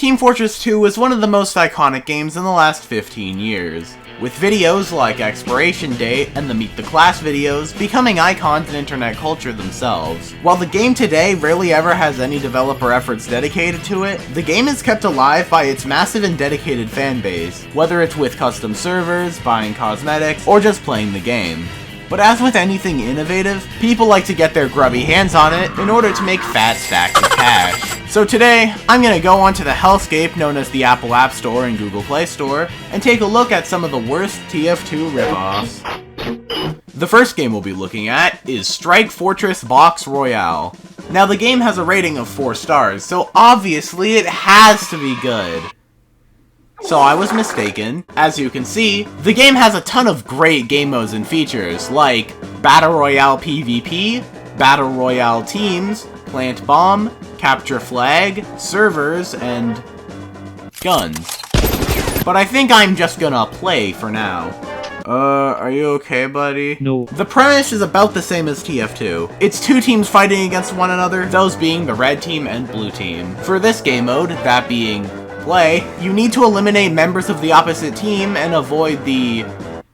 Team Fortress 2 is one of the most iconic games in the last 15 years, with videos like Expiration Date and the Meet the Class videos becoming icons in internet culture themselves. While the game today rarely ever has any developer efforts dedicated to it, the game is kept alive by its massive and dedicated fan base, whether it's with custom servers, buying cosmetics, or just playing the game. But as with anything innovative, people like to get their grubby hands on it in order to make fat stacks of cash. So today, I'm gonna go onto the hellscape known as the Apple App Store and Google Play Store, and take a look at some of the worst TF2 rip-offs. The first game we'll be looking at is Strike Fortress Box Royale. Now the game has a rating of 4 stars, so obviously it has to be good. So I was mistaken. As you can see, the game has a ton of great game modes and features, like Battle Royale PvP, Battle Royale Teams, Plant Bomb, Capture Flag, Servers, and guns. But I think I'm just gonna play for now. Are you okay, buddy? No. The premise is about the same as TF2. It's 2 teams fighting against one another, those being the red team and blue team. For this game mode, that being play, you need to eliminate members of the opposite team and avoid the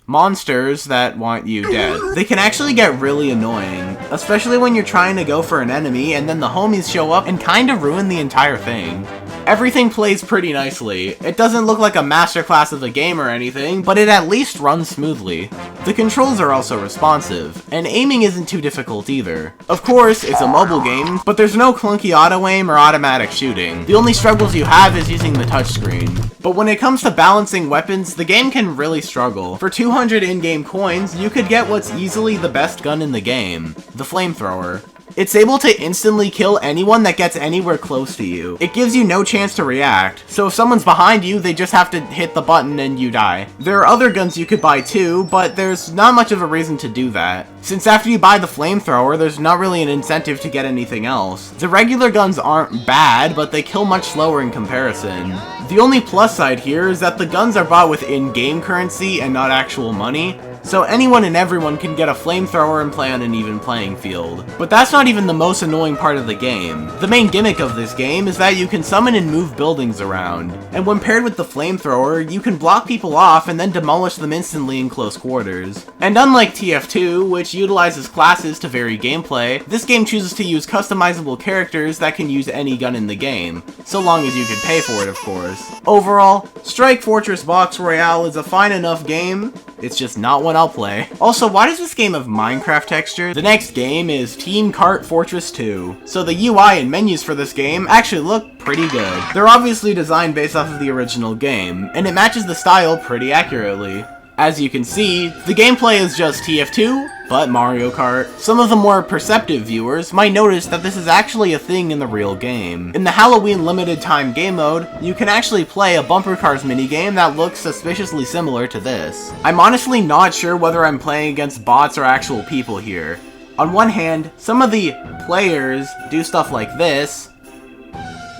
monsters that want you dead. They can actually get really annoying, especially when you're trying to go for an enemy and then the homies show up and kind of ruin the entire thing. Everything plays pretty nicely. It doesn't look like a masterclass of the game or anything, but it at least runs smoothly. The controls are also responsive, and aiming isn't too difficult either. Of course, it's a mobile game, but there's no clunky auto-aim or automatic shooting. The only struggles you have is using the touchscreen. But when it comes to balancing weapons, the game can really struggle. For 200 in-game coins, you could get what's easily the best gun in the game, the flamethrower. It's able to instantly kill anyone that gets anywhere close to you. It gives you no chance to react, so if someone's behind you, they just have to hit the button and you die. There are other guns you could buy too, but there's not much of a reason to do that, since after you buy the flamethrower, there's not really an incentive to get anything else. The regular guns aren't bad, but they kill much slower in comparison. The only plus side here is that the guns are bought with in-game currency and not actual money, so anyone and everyone can get a flamethrower and play on an even playing field. But that's not even the most annoying part of the game. The main gimmick of this game is that you can summon and move buildings around, and when paired with the flamethrower, you can block people off and then demolish them instantly in close quarters. And unlike TF2, which utilizes classes to vary gameplay, this game chooses to use customizable characters that can use any gun in the game, so long as you can pay for it, of course. Overall, Strike Fortress Box Royale is a fine enough game, it's just not one I'll play. Also, why does this game have Minecraft texture? The next game is Team Kart Fortress 2. So the UI and menus for this game actually look pretty good. They're obviously designed based off of the original game, and it matches the style pretty accurately. As you can see, the gameplay is just TF2, but Mario Kart. Some of the more perceptive viewers might notice that this is actually a thing in the real game. In the Halloween limited time game mode, you can actually play a bumper cars minigame that looks suspiciously similar to this. I'm honestly not sure whether I'm playing against bots or actual people here. On one hand, some of the players do stuff like this,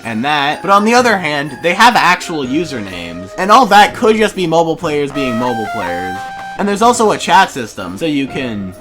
and that, but on the other hand, they have actual usernames, and all that could just be mobile players being mobile players. And there's also a chat system, so you can,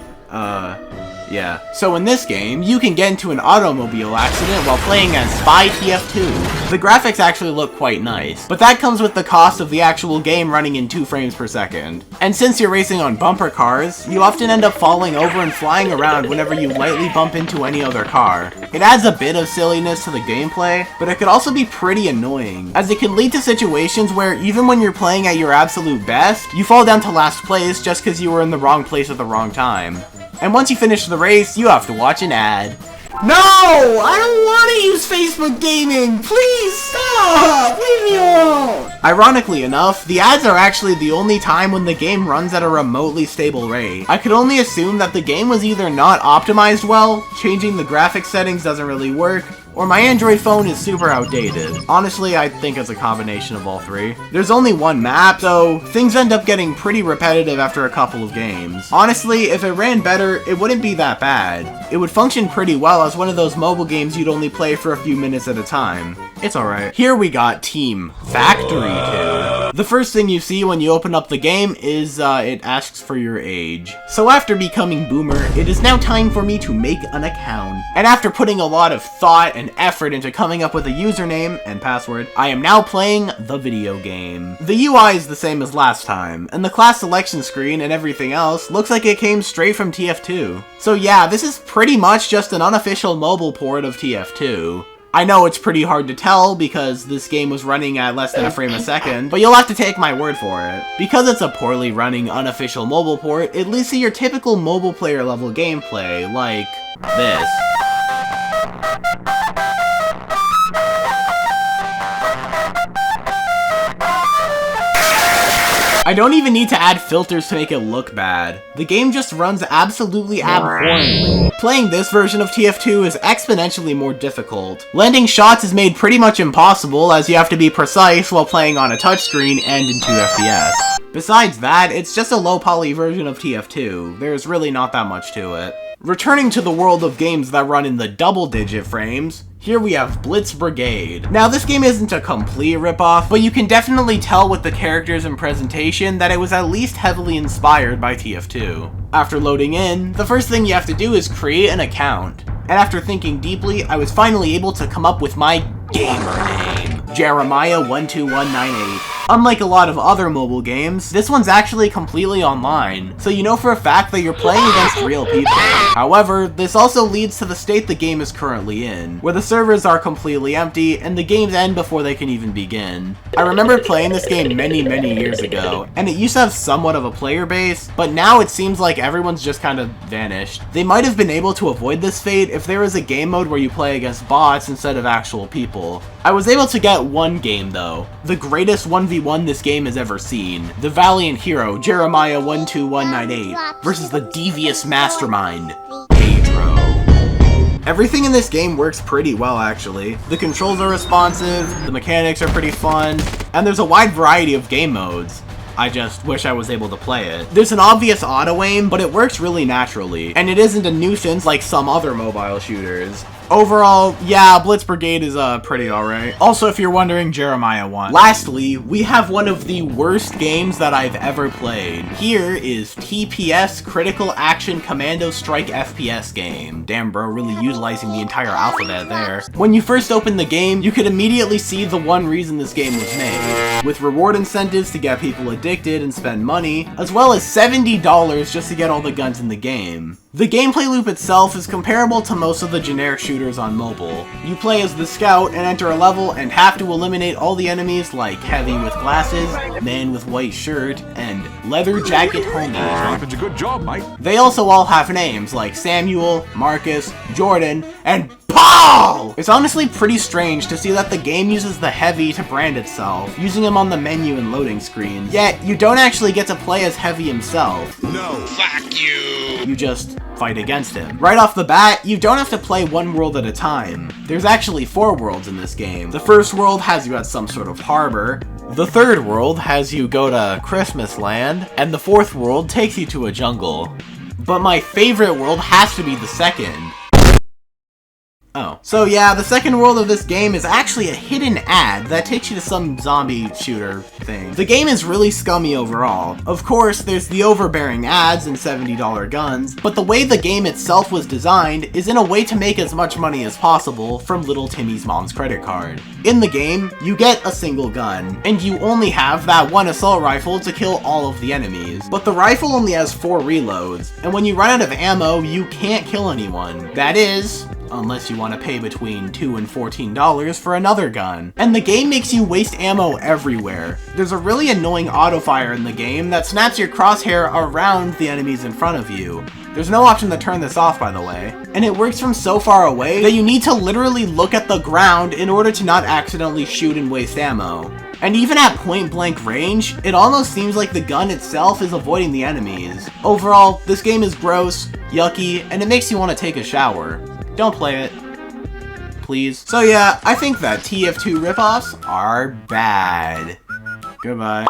yeah. So in this game, you can get into an automobile accident while playing as Spy TF2. The graphics actually look quite nice, but that comes with the cost of the actual game running in 2 frames per second. And since you're racing on bumper cars, you often end up falling over and flying around whenever you lightly bump into any other car. It adds a bit of silliness to the gameplay, but it could also be pretty annoying, as it can lead to situations where even when you're playing at your absolute best, you fall down to last place just because you were in the wrong place at the wrong time. And once you finish the race, you have to watch an ad. No! I don't want to use Facebook gaming! Please stop! Leave me alone! Ironically enough, the ads are actually the only time when the game runs at a remotely stable rate. I could only assume that the game was either not optimized well, changing the graphics settings doesn't really work, or my Android phone is super outdated. Honestly, I think it's a combination of all 3. There's only 1 map, so things end up getting pretty repetitive after a couple of games. Honestly, if it ran better, it wouldn't be that bad. It would function pretty well as one of those mobile games you'd only play for a few minutes at a time. It's alright. Here we got Team Factory 2. The first thing you see when you open up the game is, it asks for your age. So after becoming boomer, it is now time for me to make an account. And after putting a lot of thought and and effort into coming up with a username and password, I am now playing the video game. The UI is the same as last time, and the class selection screen and everything else looks like it came straight from TF2. So yeah, this is pretty much just an unofficial mobile port of TF2. I know it's pretty hard to tell because this game was running at less than a frame a second, but you'll have to take my word for it. Because it's a poorly running unofficial mobile port, it leads to your typical mobile player level gameplay, like this. I don't even need to add filters to make it look bad. The game just runs absolutely abhorrently. Playing this version of TF2 is exponentially more difficult. Landing shots is made pretty much impossible as you have to be precise while playing on a touchscreen and in 2 FPS. Besides that, it's just a low poly version of TF2. There's really not that much to it. Returning to the world of games that run in the double-digit frames, here we have Blitz Brigade. Now this game isn't a complete ripoff, but you can definitely tell with the characters and presentation that it was at least heavily inspired by TF2. After loading in, the first thing you have to do is create an account. And after thinking deeply, I was finally able to come up with my gamer name, Jeremiah12198. Unlike a lot of other mobile games, this one's actually completely online, so you know for a fact that you're playing against real people. However, this also leads to the state the game is currently in, where the servers are completely empty and the games end before they can even begin. I remember playing this game many years ago, and it used to have somewhat of a player base, but now it seems like everyone's just kind of vanished. They might have been able to avoid this fate if there was a game mode where you play against bots instead of actual people. I was able to get one game though, the greatest 1v1 this game has ever seen, the valiant hero Jeremiah12198 versus the devious mastermind, Pedro. Everything in this game works pretty well actually. The controls are responsive, the mechanics are pretty fun, and there's a wide variety of game modes. I just wish I was able to play it. There's an obvious auto-aim, but it works really naturally, and it isn't a nuisance like some other mobile shooters. Overall, yeah, Blitz Brigade is pretty alright. Also, if you're wondering, Jeremiah won. Lastly, we have one of the worst games that I've ever played. Here is TPS Critical Action Commando Strike FPS game. Damn bro, really utilizing the entire alphabet there. When you first open the game, you could immediately see the one reason this game was made. With reward incentives to get people addicted and spend money, as well as $70 just to get all the guns in the game. The gameplay loop itself is comparable to most of the generic shooters on mobile. You play as the scout and enter a level and have to eliminate all the enemies like Heavy with glasses, Man with white shirt, and Leather Jacket Homie. It's a good job, mate. They also all have names like Samuel, Marcus, Jordan, and Paul! It's honestly pretty strange to see that the game uses the Heavy to brand itself, using him on the menu and loading screens. Yet, you don't actually get to play as Heavy himself. No, fuck you! You just fight against him. Right off the bat, you don't have to play one world at a time. There's actually 4 worlds in this game. The first world has you at some sort of harbor, the third world has you go to Christmas Land, and the fourth world takes you to a jungle. But my favorite world has to be the second. Oh. So yeah, the second world of this game is actually a hidden ad that takes you to some zombie shooter thing. The game is really scummy overall. Of course, there's the overbearing ads and $70 guns, but the way the game itself was designed is in a way to make as much money as possible from little Timmy's mom's credit card. In the game, you get a single gun, and you only have that one assault rifle to kill all of the enemies. But the rifle only has 4 reloads, and when you run out of ammo, you can't kill anyone. That is, unless you want to pay between $2 and $14 for another gun. And the game makes you waste ammo everywhere. There's a really annoying auto-fire in the game that snaps your crosshair around the enemies in front of you. There's no option to turn this off, by the way. And it works from so far away that you need to literally look at the ground in order to not accidentally shoot and waste ammo. And even at point-blank range, it almost seems like the gun itself is avoiding the enemies. Overall, this game is gross, yucky, and it makes you want to take a shower. Don't play it, please. So yeah, I think that TF2 Rip-Offs are bad. Goodbye.